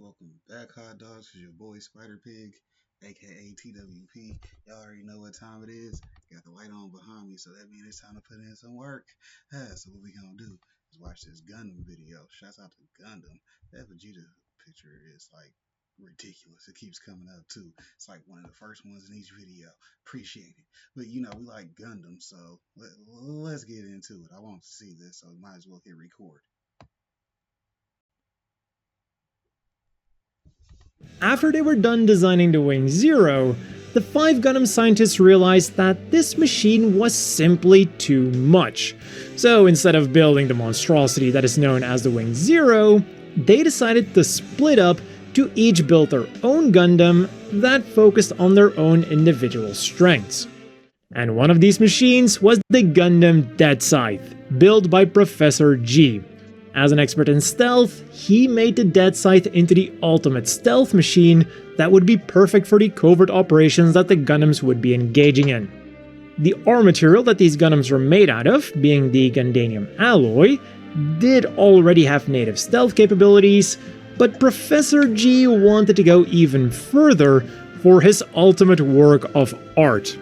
Welcome back, hot dogs. It's your boy Spider Pig, aka TWP. Y'all already know what time it is. Got the light on behind me, so that means it's time to put in some work. So what we gonna do is watch this Gundam video. Shouts out to Gundam. That Vegeta picture is like ridiculous. It keeps coming up too. It's like one of the first ones in each video. Appreciate it. But you know we like Gundam, so let's get into it. I want to see this, so might as well hit record. After they were done designing the Wing Zero, the 5 Gundam scientists realized that this machine was simply too much. So instead of building the monstrosity that is known as the Wing Zero, they decided to split up to each build their own Gundam that focused on their own individual strengths. And one of these machines was the Gundam Deathscythe, built by Professor G. As an expert in stealth, he made the Deathscythe into the ultimate stealth machine that would be perfect for the covert operations that the Gundams would be engaging in. The armor material that these Gundams were made out of, being the Gundanium alloy, did already have native stealth capabilities, but Professor G wanted to go even further for his ultimate work of art.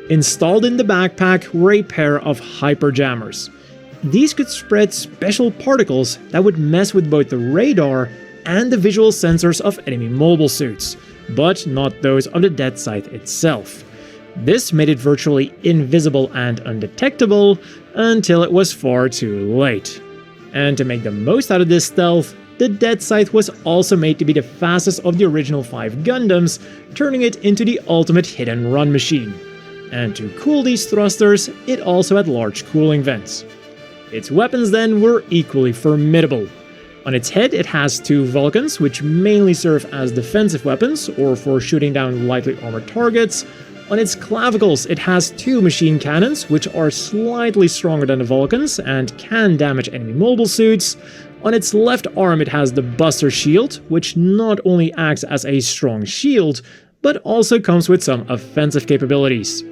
Installed in the backpack were a pair of hyperjammers. These could spread special particles that would mess with both the radar and the visual sensors of enemy mobile suits, but not those of the Deathscythe itself. This made it virtually invisible and undetectable until it was far too late. And to make the most out of this stealth, the Deathscythe was also made to be the fastest of the original 5 Gundams, turning it into the ultimate hit-and-run machine. And to cool these thrusters, it also had large cooling vents. Its weapons then were equally formidable. On its head it has 2 Vulcans, which mainly serve as defensive weapons or for shooting down lightly armored targets. On its clavicles it has 2 machine cannons, which are slightly stronger than the Vulcans and can damage enemy mobile suits. On its left arm it has the Buster Shield, which not only acts as a strong shield, but also comes with some offensive capabilities.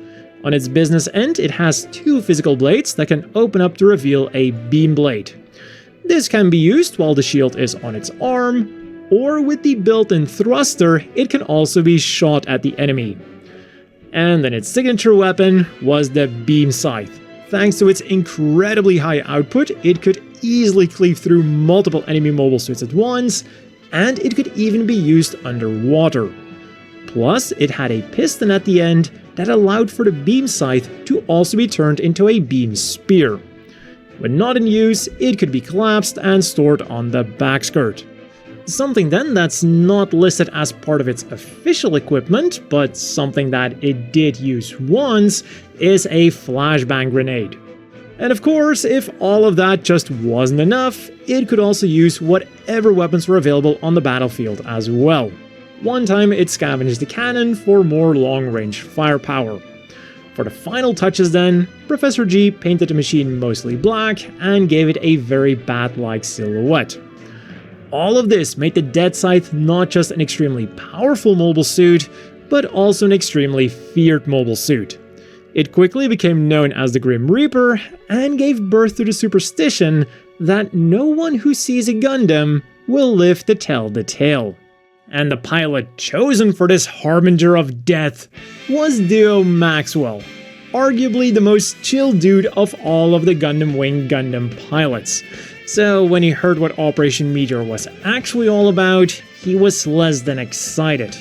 On its business end, it has 2 physical blades that can open up to reveal a beam blade. This can be used while the shield is on its arm, or with the built-in thruster, it can also be shot at the enemy. And then its signature weapon was the Beam Scythe. Thanks to its incredibly high output, it could easily cleave through multiple enemy mobile suits at once, and it could even be used underwater. Plus, it had a piston at the end that allowed for the beam scythe to also be turned into a beam spear. When not in use, it could be collapsed and stored on the back skirt. Something then that's not listed as part of its official equipment, but something that it did use once, is a flashbang grenade. And of course, if all of that just wasn't enough, it could also use whatever weapons were available on the battlefield as well. One time it scavenged the cannon for more long-range firepower. For the final touches then, Professor G painted the machine mostly black and gave it a very bat-like silhouette. All of this made the Deathscythe not just an extremely powerful mobile suit, but also an extremely feared mobile suit. It quickly became known as the Grim Reaper and gave birth to the superstition that no one who sees a Gundam will live to tell the tale. And the pilot chosen for this harbinger of death was Duo Maxwell, arguably the most chill dude of all of the Gundam Wing Gundam pilots. So when he heard what Operation Meteor was actually all about, he was less than excited.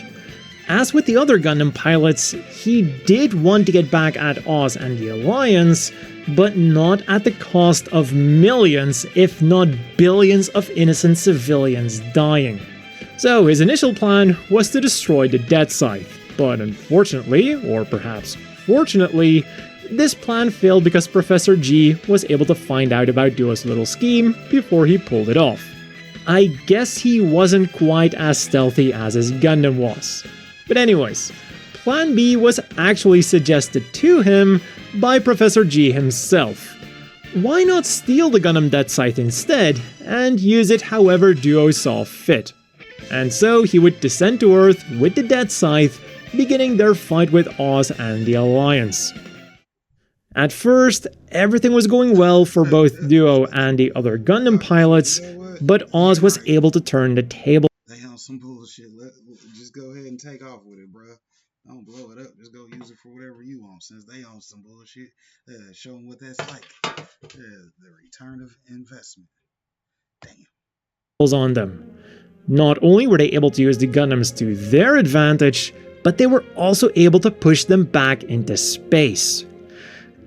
As with the other Gundam pilots, he did want to get back at Oz and the Alliance, but not at the cost of millions, if not billions of innocent civilians dying. So his initial plan was to destroy the Deathscythe, but unfortunately, or perhaps fortunately, this plan failed because Professor G was able to find out about Duo's little scheme before he pulled it off. I guess he wasn't quite as stealthy as his Gundam was. But anyways, Plan B was actually suggested to him by Professor G himself. Why not steal the Gundam Deathscythe instead, and use it however Duo saw fit? And so he would descend to Earth with the Deathscythe, beginning their fight with Oz and the Alliance. At first, everything was going well for both Duo and the other Gundam pilots, but Oz was able to turn the table. They don't on some bullshit. Just go ahead and take off with it, bro. Don't blow it up. Just go use it for whatever you want. Since they on some bullshit, show them what that's like. The return of investment. Damn. On them. Not only were they able to use the Gundams to their advantage, but they were also able to push them back into space.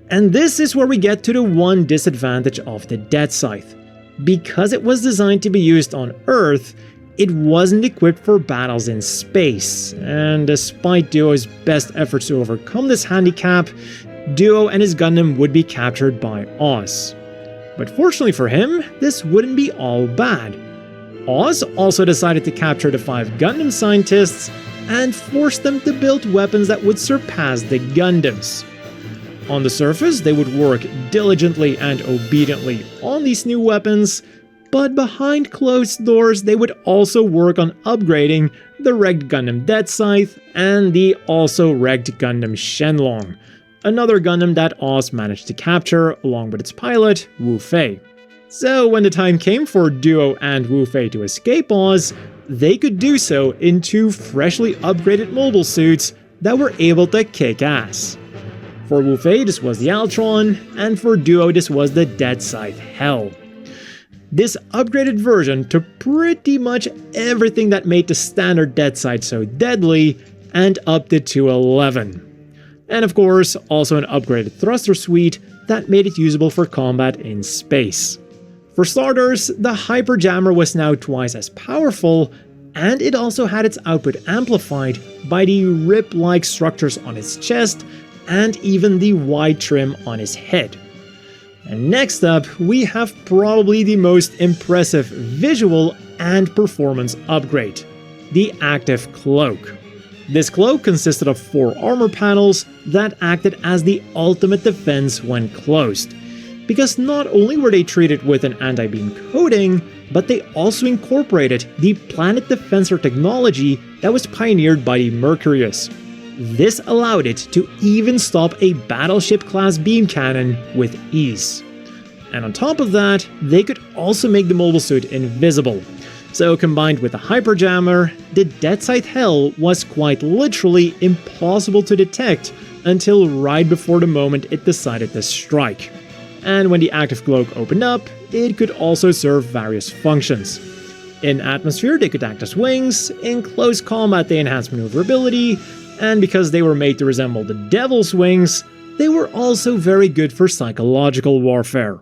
And this is where we get to the one disadvantage of the Deathscythe. Because it was designed to be used on Earth, it wasn't equipped for battles in space, and despite Duo's best efforts to overcome this handicap, Duo and his Gundam would be captured by Oz. But fortunately for him, this wouldn't be all bad. Oz also decided to capture the 5 Gundam scientists and force them to build weapons that would surpass the Gundams. On the surface, they would work diligently and obediently on these new weapons, but behind closed doors they would also work on upgrading the wrecked Gundam Deathscythe and the also wrecked Gundam Shenlong, another Gundam that Oz managed to capture along with its pilot, Wu Fei. So when the time came for Duo and Wu Fei to escape Oz, they could do so in 2 freshly upgraded mobile suits that were able to kick ass. For Wu Fei, this was the Altron, and for Duo, this was the Deathscythe Hell. This upgraded version took pretty much everything that made the standard Deathscythe so deadly and upped it to 11. And of course, also an upgraded thruster suite that made it usable for combat in space. For starters, the Hyperjammer was now twice as powerful, and it also had its output amplified by the rib-like structures on its chest and even the wide trim on his head. And next up, we have probably the most impressive visual and performance upgrade, the Active Cloak. This cloak consisted of 4 armor panels that acted as the ultimate defense when closed, because not only were they treated with an anti-beam coating, but they also incorporated the Planet Defensor technology that was pioneered by the Mercurius. This allowed it to even stop a battleship-class beam cannon with ease. And on top of that, they could also make the mobile suit invisible. So combined with the Hyperjammer, the Deathscythe Hell was quite literally impossible to detect until right before the moment it decided to strike. And when the Active Cloak opened up, it could also serve various functions. In atmosphere, they could act as wings, in close combat they enhanced maneuverability, and because they were made to resemble the Devil's wings, they were also very good for psychological warfare.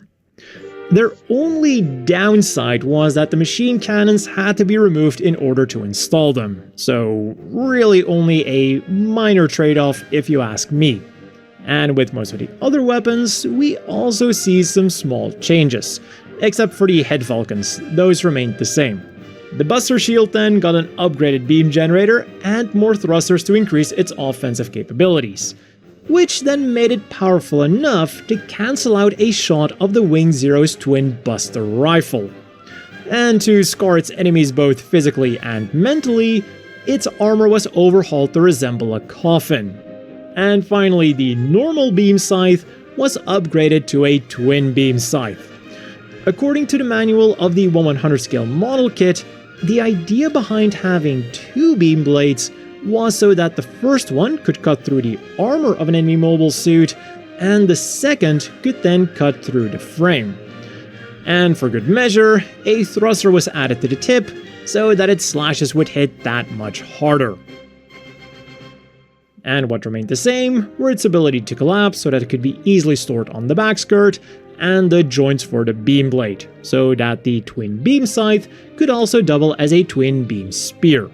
Their only downside was that the machine cannons had to be removed in order to install them, so really only a minor trade-off if you ask me. And with most of the other weapons, we also see some small changes, except for the head falcons, those remained the same. The Buster Shield then got an upgraded beam generator and more thrusters to increase its offensive capabilities, which then made it powerful enough to cancel out a shot of the Wing Zero's twin Buster rifle. And to scar its enemies both physically and mentally, its armor was overhauled to resemble a coffin. And finally, the normal beam scythe was upgraded to a twin beam scythe. According to the manual of the 1/100 scale model kit, the idea behind having 2 beam blades was so that the first one could cut through the armor of an enemy mobile suit, and the second could then cut through the frame. And for good measure, a thruster was added to the tip so that its slashes would hit that much harder. And what remained the same were its ability to collapse so that it could be easily stored on the back skirt, and the joints for the beam blade, so that the twin beam scythe could also double as a twin beam spear.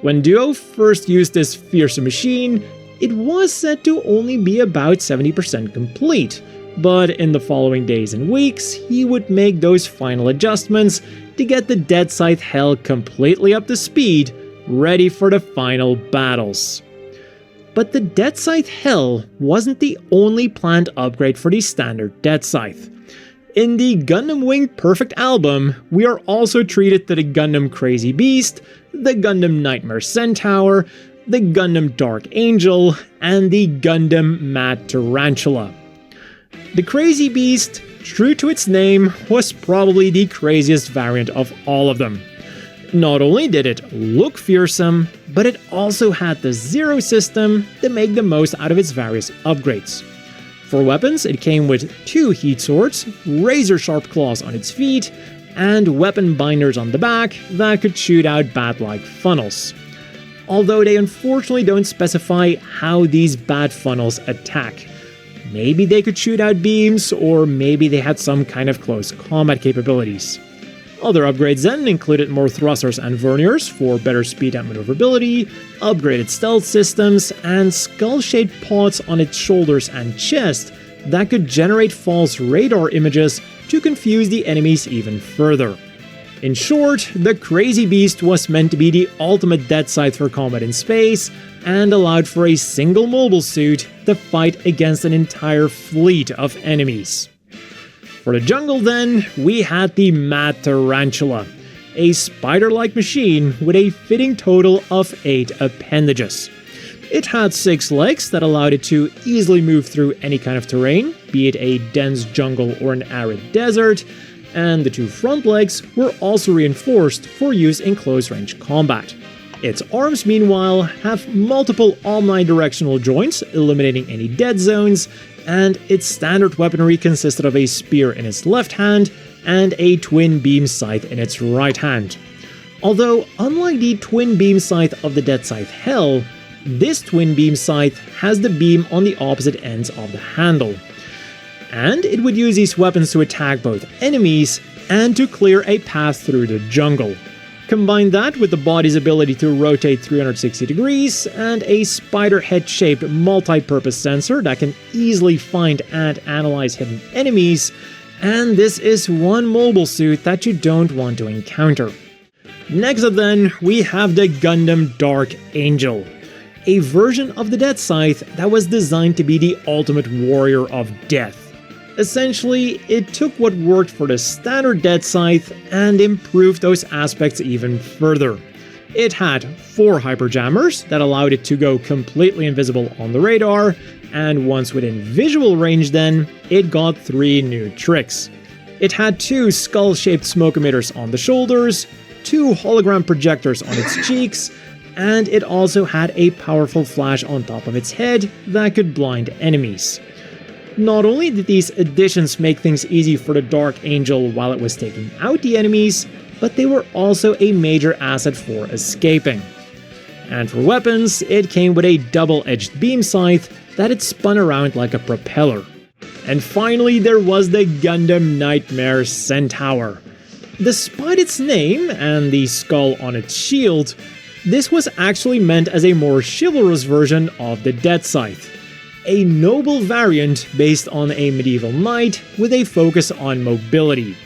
When Duo first used this fearsome machine, it was said to only be about 70% complete, but in the following days and weeks, he would make those final adjustments to get the Deathscythe Hell completely up to speed, ready for the final battles. But the Deathscythe Hell wasn't the only planned upgrade for the standard Deathscythe. In the Gundam Wing Perfect album, we are also treated to the Gundam Crazy Beast, the Gundam Nightmare Centaur, the Gundam Dark Angel, and the Gundam Mad Tarantula. The Crazy Beast, true to its name, was probably the craziest variant of all of them. Not only did it look fearsome, but it also had the Zero system to make the most out of its various upgrades. For weapons, it came with 2 heat swords, razor-sharp claws on its feet, and weapon binders on the back that could shoot out bat-like funnels. Although they unfortunately don't specify how these bat funnels attack. Maybe they could shoot out beams, or maybe they had some kind of close combat capabilities. Other upgrades then included more thrusters and verniers for better speed and maneuverability, upgraded stealth systems, and skull-shaped pods on its shoulders and chest that could generate false radar images to confuse the enemies even further. In short, the Crazy Beast was meant to be the ultimate Deathscythe for combat in space, and allowed for a single mobile suit to fight against an entire fleet of enemies. For the jungle then, we had the Mad Tarantula, a spider-like machine with a fitting total of 8 appendages. It had 6 legs that allowed it to easily move through any kind of terrain, be it a dense jungle or an arid desert, and the 2 front legs were also reinforced for use in close-range combat. Its arms, meanwhile, have multiple omnidirectional joints, eliminating any dead zones, and its standard weaponry consisted of a spear in its left hand and a twin beam scythe in its right hand. Although, unlike the twin beam scythe of the Deathscythe Hell, this twin beam scythe has the beam on the opposite ends of the handle. And it would use these weapons to attack both enemies and to clear a path through the jungle. Combine that with the body's ability to rotate 360 degrees and a spider head-shaped multi-purpose sensor that can easily find and analyze hidden enemies, and this is one mobile suit that you don't want to encounter. Next up then, we have the Gundam Dark Angel, a version of the Deathscythe that was designed to be the ultimate warrior of death. Essentially, it took what worked for the standard Deathscythe and improved those aspects even further. It had 4 hyperjammers that allowed it to go completely invisible on the radar, and once within visual range then, it got 3 new tricks. It had 2 skull-shaped smoke emitters on the shoulders, 2 hologram projectors on its cheeks, and it also had a powerful flash on top of its head that could blind enemies. Not only did these additions make things easy for the Dark Angel while it was taking out the enemies, but they were also a major asset for escaping. And for weapons, it came with a double-edged beam scythe that it spun around like a propeller. And finally, there was the Gundam Nightmare Centaur. Despite its name and the skull on its shield, this was actually meant as a more chivalrous version of the Deathscythe. A noble variant based on a medieval knight with a focus on mobility.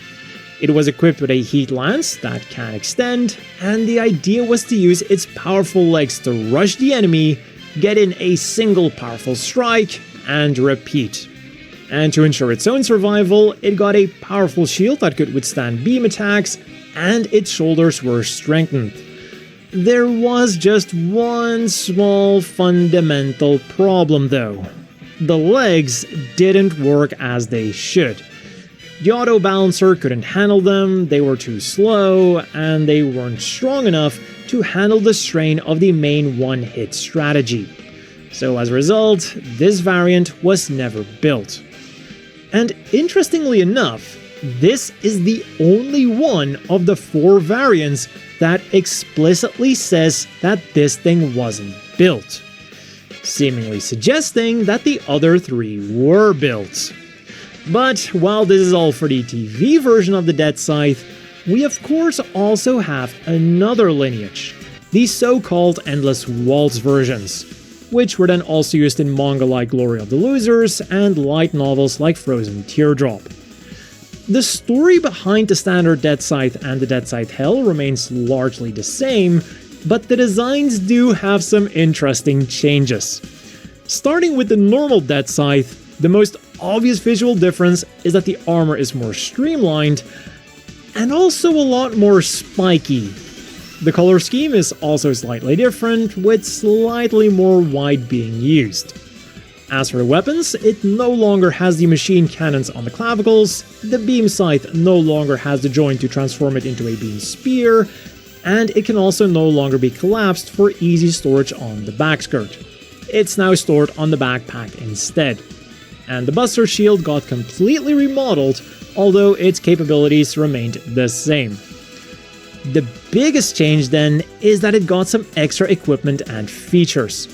It was equipped with a heat lance that can extend, and the idea was to use its powerful legs to rush the enemy, get in a single powerful strike, and repeat. And to ensure its own survival, it got a powerful shield that could withstand beam attacks, and its shoulders were strengthened. There was just one small fundamental problem though. The legs didn't work as they should. The auto balancer couldn't handle them, they were too slow, and they weren't strong enough to handle the strain of the main one-hit strategy. So as a result, this variant was never built. And interestingly enough, this is the only one of the 4 variants that explicitly says that this thing wasn't built, seemingly suggesting that the other 3 were built. But while this is all for the TV version of the Deathscythe, we of course also have another lineage, the so-called Endless Waltz versions, which were then also used in manga like Glory of the Losers and light novels like Frozen Teardrop. The story behind the standard Deathscythe and the Deathscythe Hell remains largely the same, but the designs do have some interesting changes. Starting with the normal Deathscythe, the most obvious visual difference is that the armor is more streamlined, and also a lot more spiky. The color scheme is also slightly different, with slightly more white being used. As for the weapons, it no longer has the machine cannons on the clavicles, the beam scythe no longer has the joint to transform it into a beam spear, and it can also no longer be collapsed for easy storage on the back skirt. It's now stored on the backpack instead. And the Buster Shield got completely remodeled, although its capabilities remained the same. The biggest change then is that it got some extra equipment and features.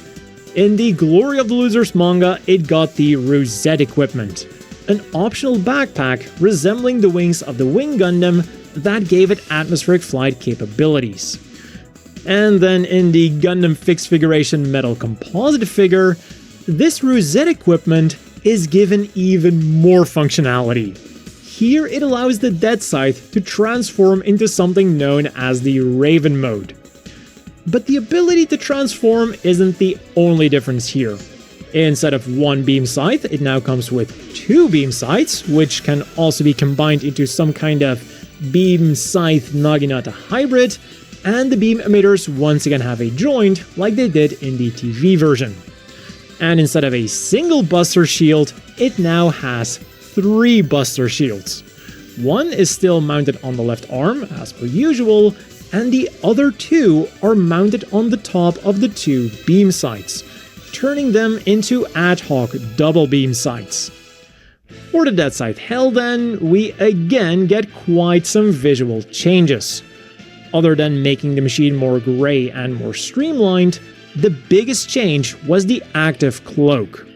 In the Glory of the Losers manga, it got the Rosette equipment, an optional backpack resembling the wings of the Wing Gundam that gave it atmospheric flight capabilities. And then in the Gundam Fixed Figuration Metal Composite figure, this Rosette equipment is given even more functionality. Here it allows the Deathscythe to transform into something known as the Raven mode. But the ability to transform isn't the only difference here. Instead of one beam scythe, it now comes with two beam scythes, which can also be combined into some kind of beam scythe Naginata hybrid, and the beam emitters once again have a joint like they did in the TV version. And instead of a single Buster Shield, it now has 3 Buster Shields. One is still mounted on the left arm, as per usual, and the other 2 are mounted on the top of the 2 beam sights, turning them into ad hoc double beam sights. For the Deathscythe Hell then, we again get quite some visual changes. Other than making the machine more grey and more streamlined, the biggest change was the active cloak.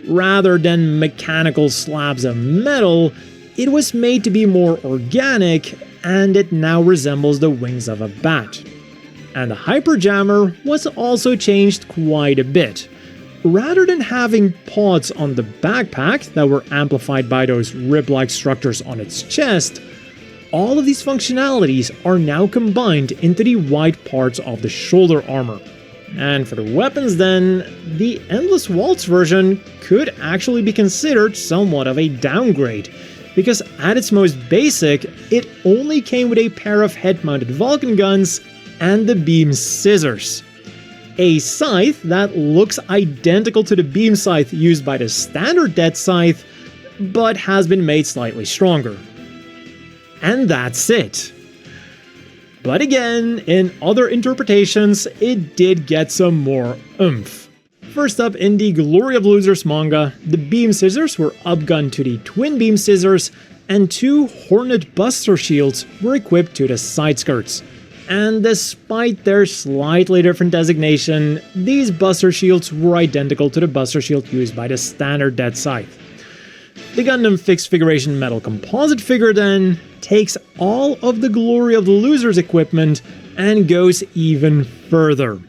Rather than mechanical slabs of metal, it was made to be more organic, and it now resembles the wings of a bat. And the hyperjammer was also changed quite a bit. Rather than having pods on the backpack that were amplified by those rib-like structures on its chest, all of these functionalities are now combined into the white parts of the shoulder armor. And for the weapons then, the Endless Waltz version could actually be considered somewhat of a downgrade, because at its most basic, it only came with a pair of head-mounted Vulcan guns and the beam scissors. A scythe that looks identical to the beam scythe used by the standard Deathscythe, but has been made slightly stronger. And that's it. But again, in other interpretations, it did get some more oomph. First up, in the Glory of Losers manga, the beam scissors were upgunned to the twin beam scissors, and 2 Hornet Buster Shields were equipped to the side skirts. And despite their slightly different designation, these Buster Shields were identical to the Buster Shield used by the standard Deathscythe. The Gundam Fixed Figuration Metal Composite figure then takes all of the Glory of the Losers equipment and goes even further.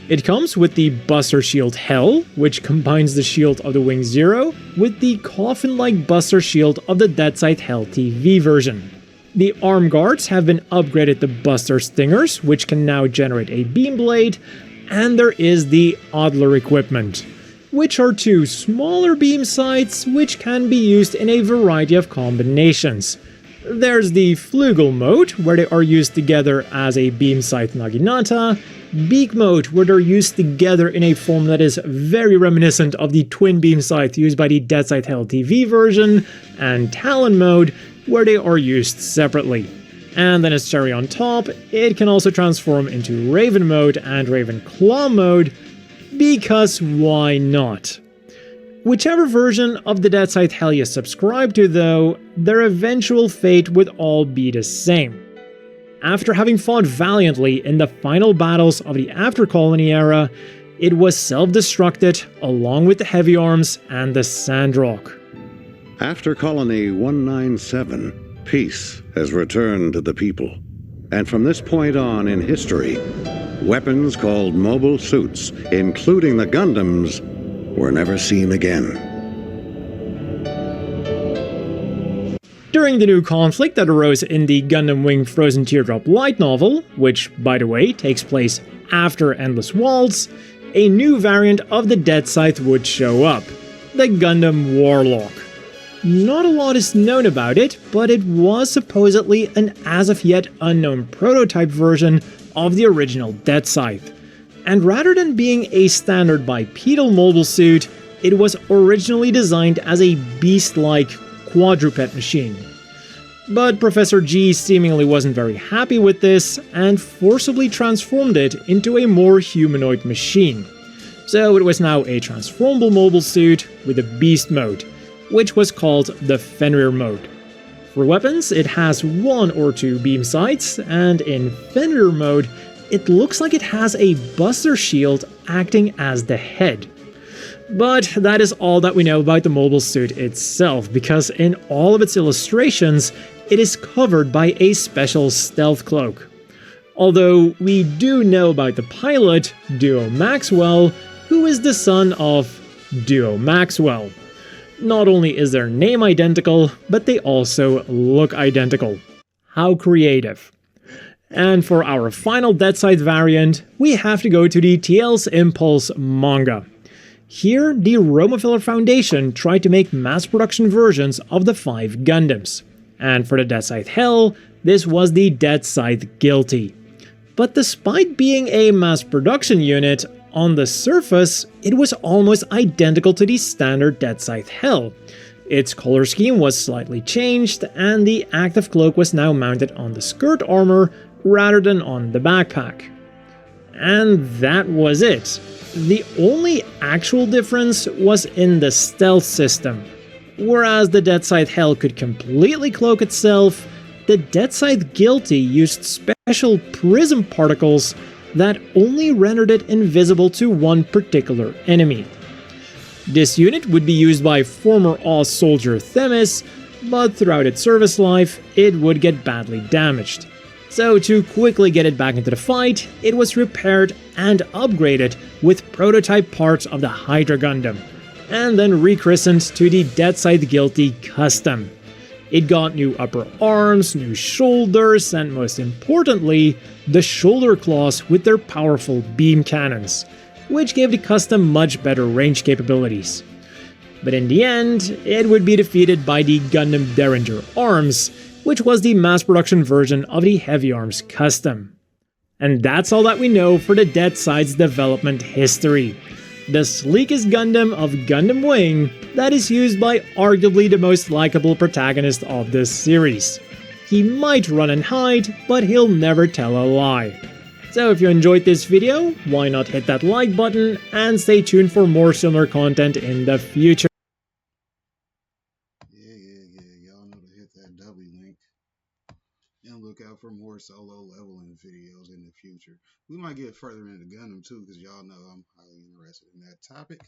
It comes with the Buster Shield Hell, which combines the shield of the Wing Zero with the coffin-like Buster Shield of the Deathscythe Hell TV version. The arm guards have been upgraded to Buster Stingers, which can now generate a beam blade, and there is the Adler equipment, which are 2 smaller beam sights which can be used in a variety of combinations. There's the Flugel mode, where they are used together as a beam sight Naginata, Beak mode, where they're used together in a form that is very reminiscent of the twin beam sight used by the Deathscythe Hell TV version, and Talon mode, where they are used separately. And then as cherry on top, it can also transform into Raven mode and Raven Claw mode, because why not? Whichever version of the Deathscythe Hell you subscribe to though, their eventual fate would all be the same. After having fought valiantly in the final battles of the After Colony era, it was self-destructed along with the Heavy Arms and the Sandrock. After Colony 197, peace has returned to the people. And from this point on in history, weapons called mobile suits, including the Gundams, were never seen again. During the new conflict that arose in the Gundam Wing Frozen Teardrop light novel, which, by the way, takes place after Endless Waltz, a new variant of the Deathscythe would show up, the Gundam Warlock. Not a lot is known about it, but it was supposedly an as-of-yet unknown prototype version of the original Deathscythe. And rather than being a standard bipedal mobile suit, it was originally designed as a beast-like quadruped machine. But Professor G seemingly wasn't very happy with this and forcibly transformed it into a more humanoid machine. So it was now a transformable mobile suit with a beast mode, which was called the Fenrir mode. For weapons, it has 1 or 2 beam sights, and in Fenrir mode, it looks like it has a Buster Shield acting as the head. But that is all that we know about the mobile suit itself, because in all of its illustrations, it is covered by a special stealth cloak. Although we do know about the pilot, Duo Maxwell, who is the son of Duo Maxwell. Not only is their name identical, but they also look identical. How creative. And for our final Deathscythe variant, we have to go to the TL's Impulse manga. Here, the Romefeller Foundation tried to make mass production versions of the 5 Gundams. And for the Deathscythe Hell, this was the Deathscythe Guilty. But despite being a mass production unit, on the surface, it was almost identical to the standard Deathscythe Hell. Its color scheme was slightly changed, and the active cloak was now mounted on the skirt armor rather than on the backpack. And that was it. The only actual difference was in the stealth system. Whereas the Deathscythe Hell could completely cloak itself, the Deathscythe Guilty used special prism particles that only rendered it invisible to one particular enemy. This unit would be used by former Oz soldier Themis, but throughout its service life, it would get badly damaged. So to quickly get it back into the fight, it was repaired and upgraded with prototype parts of the Hydra Gundam, and then rechristened to the Deathscythe Guilty Custom. It got new upper arms, new shoulders, and most importantly, the shoulder claws with their powerful beam cannons, which gave the custom much better range capabilities. But in the end, it would be defeated by the Gundam Derringer Arms, which was the mass production version of the Heavy Arms Custom. And that's all that we know for the Deathscythe's development history. The sleekest Gundam of Gundam Wing that is used by arguably the most likable protagonist of this series. He might run and hide, but he'll never tell a lie. So if you enjoyed this video, why not hit that like button and stay tuned for more similar content in the future. Y'all know to hit that W link. And look out for more solo leveling videos in the future. We might get further into Gundam too, because y'all know I'm highly interested in that topic.